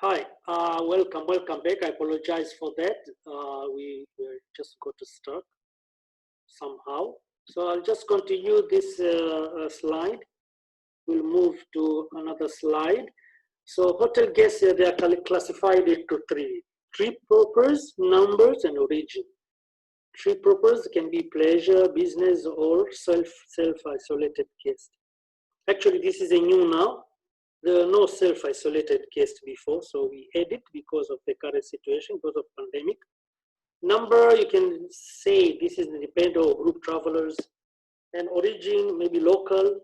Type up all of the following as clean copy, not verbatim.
Hi, welcome back. I apologize for that. We just got to start somehow. So I'll just continue this slide. We'll move to another slide. So hotel guests, they are classified into three purpose, numbers, and origin. Three purpose can be pleasure, business, or self-isolated guest. Actually, this is a new now. There are no self-isolated guests before, so we added because of the current situation, because of pandemic. Number, you can say this is independent or group travelers, and origin, maybe local,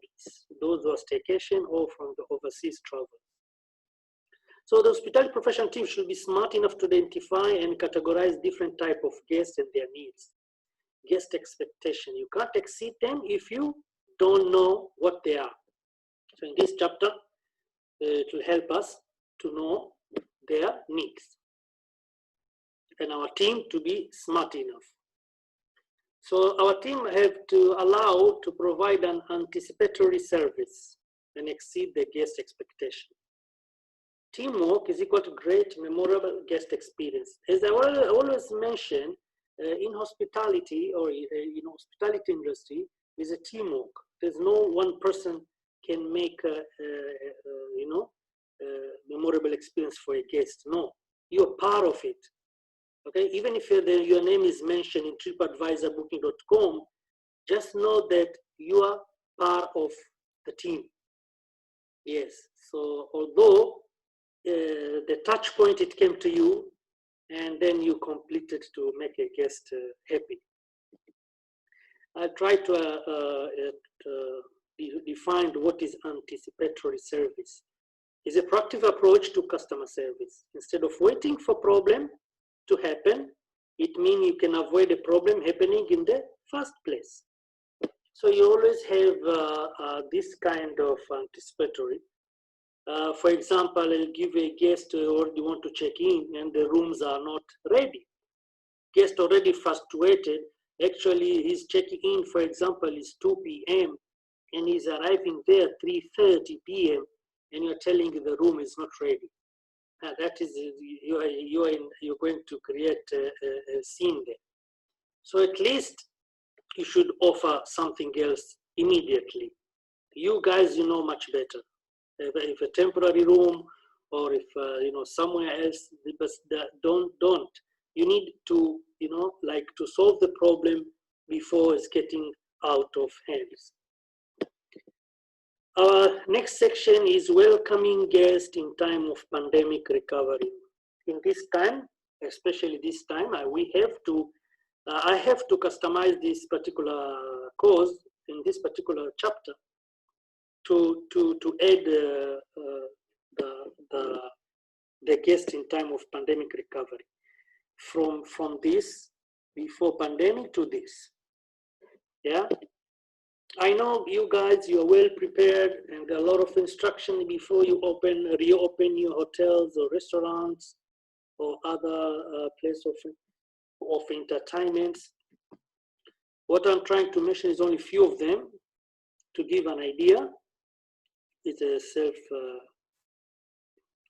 those who are staycation or from the overseas travel. So the hospitality professional team should be smart enough to identify and categorize different type of guests and their needs. Guest expectation, you can't exceed them if you don't know what they are. So in this chapter, it will help us to know their needs and our team to be smart enough. So our team have to allow to provide an anticipatory service and exceed the guest expectation. Teamwork is equal to great memorable guest experience. As I always mention, in hospitality or hospitality industry is a teamwork. There's no one person can make a memorable experience for a guest. No, you're part of it. Okay, even if your name is mentioned in TripAdvisor, Booking.com, just know that you are part of the team. Yes. So although the touch point it came to you, and then you completed to make a guest happy. I try to define what is anticipatory service. It's a proactive approach to customer service. Instead of waiting for problem to happen, it means you can avoid a problem happening in the first place. So you always have this kind of anticipatory. For example, I'll give a guest who already want to check in and the rooms are not ready. Guest already frustrated. Actually, he's checking in, for example, is 2 p.m. and he's arriving there 3:30 p.m. and you're telling the room is not ready. That is, you're going to create a scene there. So at least you should offer something else immediately. You guys, you know much better. If a temporary room or if somewhere else, but don't. You need to to solve the problem before it's getting out of hands. Our next section is welcoming guests in time of pandemic recovery. In this time, especially this time, I have to customize this particular course in this particular chapter to add the guest in time of pandemic recovery from this before pandemic to this. Yeah, I know you guys, you're well prepared and there are a lot of instruction before you reopen your hotels or restaurants or other place of entertainments. What I'm trying to mention is only a few of them to give an idea. It's a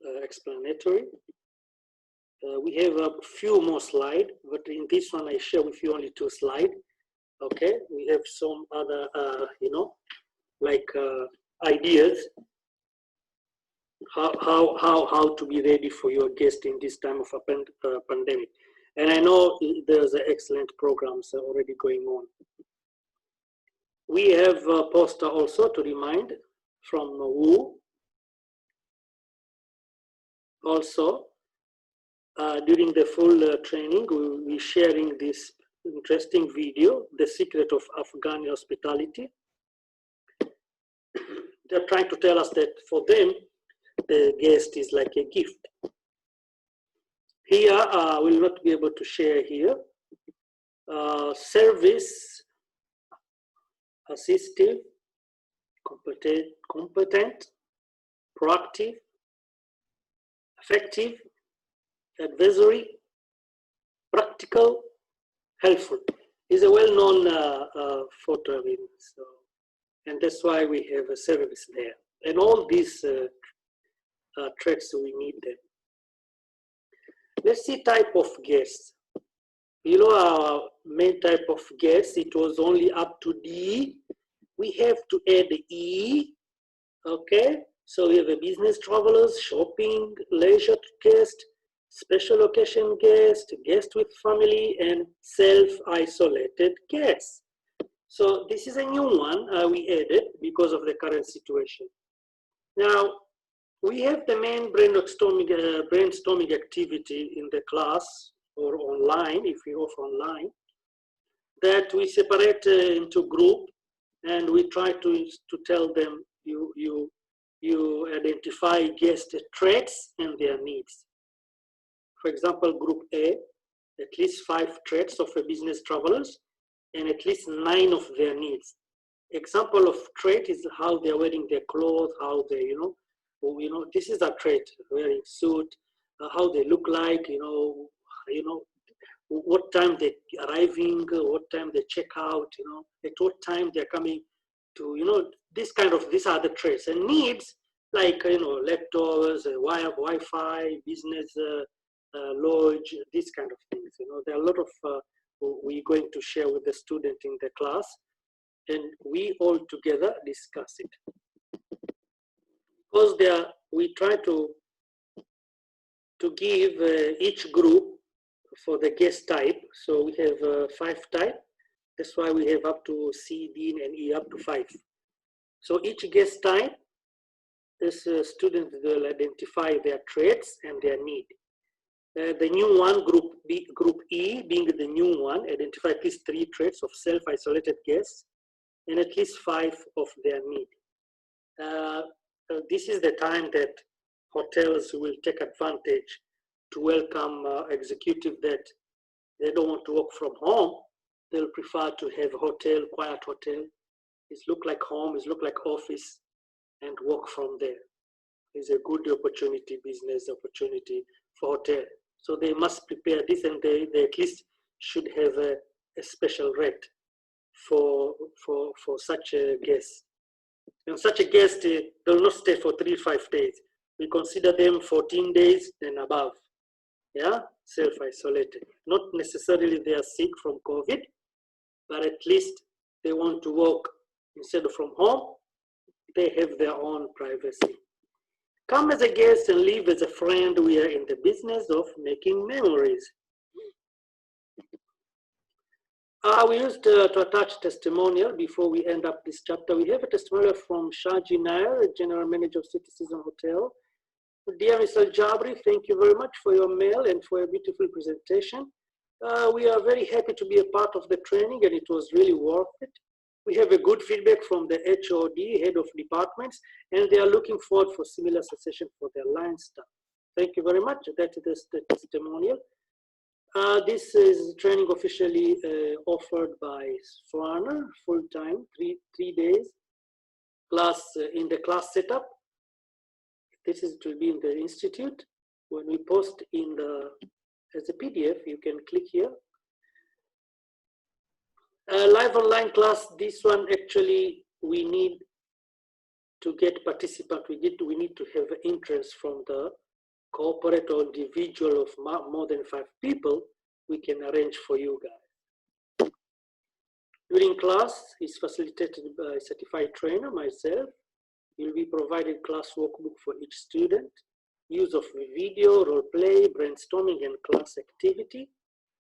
self-explanatory. We have a few more slides, but in this one I share with you only 2 slides. Okay, we have some other, ideas how to be ready for your guest in this time of a pandemic. And I know there's excellent programs already going on. We have a poster also to remind from Wu. Also, during the full training, we'll be sharing this interesting video, The Secret of Afghan Hospitality. They're trying to tell us that for them, the guest is like a gift. Here, I will not be able to share here. Service, assistive, competent, proactive, effective, advisory, practical, helpful. Is a well-known photo, so, and that's why we have a service there. And all these traits, we need them. Let's see type of guests. Below our main type of guests, it was only up to D. We have to add E, okay? So we have a business travelers, shopping, leisure guest, special occasion guest, guest with family, and self-isolated guests. So this is a new one we added because of the current situation. Now, we have the main brainstorming activity in the class or online, if you offer online, that we separate into group, and we try to tell them you identify guest traits and their needs. For example, group A, at least 5 traits of a business travelers and at least 9 of their needs. Example of trait is how they're wearing their clothes, how they, this is a trait, wearing suit, how they look like, what time they're arriving, what time they check out, at what time they're coming to, these are the traits. And needs, like, laptops, Wi-Fi, business lodge, these kind of things. There are a lot of, we're going to share with the student in the class, and we all together discuss it. Because we try to give each group for the guest type. So we have 5 types. That's why we have up to C, D, and E, up to 5. So each guest type, this student will identify their traits and their need. The new one, group E, being the new one, identify at least 3 traits of self-isolated guests and at least 5 of their need. This is the time that hotels will take advantage to welcome executive that they don't want to work from home. They'll prefer to have hotel, quiet hotel. It look like home, it look like office, and work from there. It's a good opportunity, business opportunity for hotel. So they must prepare this, and they at least should have a special rate for such a guest. And such a guest, they will not stay for 3-5 days. We consider them 14 days and above. Yeah, self-isolated. Not necessarily they are sick from COVID, but at least they want to work instead of from home. They have their own privacy. Come as a guest and leave as a friend. We are in the business of making memories. We used to attach testimonial before we end up this chapter. We have a testimonial from Shaji Nair, General Manager of Citizen Hotel. Dear Mr. Jabri, thank you very much for your mail and for a beautiful presentation. We are very happy to be a part of the training, and it was really worth it. We have a good feedback from the HOD, head of departments, and they are looking forward for similar succession for their line staff. Thank you very much. That is the testimonial. This is training officially offered by Swana, full-time, 3 days, plus in the class setup. This is to be in the institute. When we post in as a PDF, you can click here. Live online class, this one actually we need to get participant. We need to have interest from the corporate or individual of more than 5 people. We can arrange for you guys. During class is facilitated by a certified trainer, myself. You'll be provided class workbook for each student, use of video, role play, brainstorming, and class activity.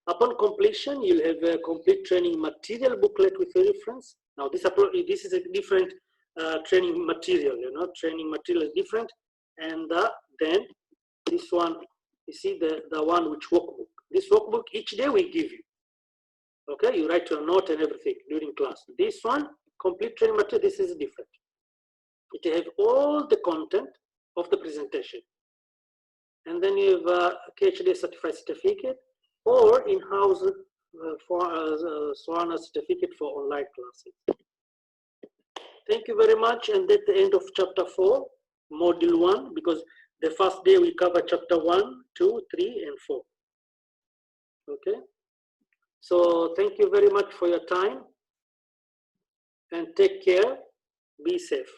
Upon completion, you'll have a complete training material booklet with a reference. Now, this is a different training material, training material is different. And then this one, you see the one which workbook. This workbook, each day we give you. Okay, you write your note and everything during class. This one, complete training material, this is different. It has all the content of the presentation. And then you have a KHD certified certificate or in-house Swana certificate for online classes. Thank you very much. And that's the end of chapter 4, module 1, because the first day we cover chapter 1, 2, 3, and 4. Okay. So thank you very much for your time and take care. Be safe.